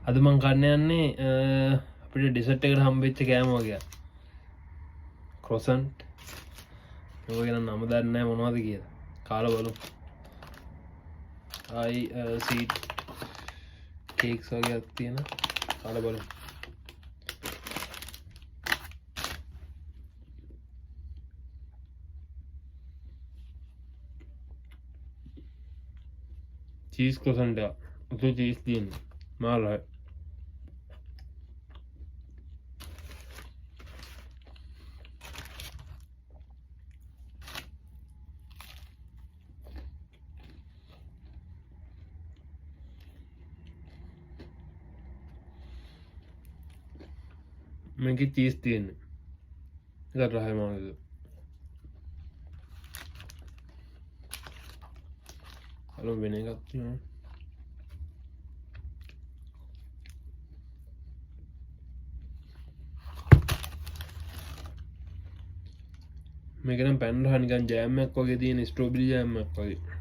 අද මං කන්න යන්නේ අපිට ඩෙසර්ට් එකට හම්බෙච්ච කෑම වගේ ක්‍රොසන්ට් ඔය ගැන නම දන්නේ නැහැ මොනවද කියලා කාලා බලමු ආයි සීට් කේක්ස් වගේක් තියෙන කාලා බලමු चीज croissant है तो चीज तीन माल है मैं की चीज तीन कर रहा है माल हेलो विनेगर මේක නම් පැන් රහ නිකන් ජෑම් එකක් වගේ තියෙන ස්ට්‍රෝබෙරි ජෑම් එකක් වගේ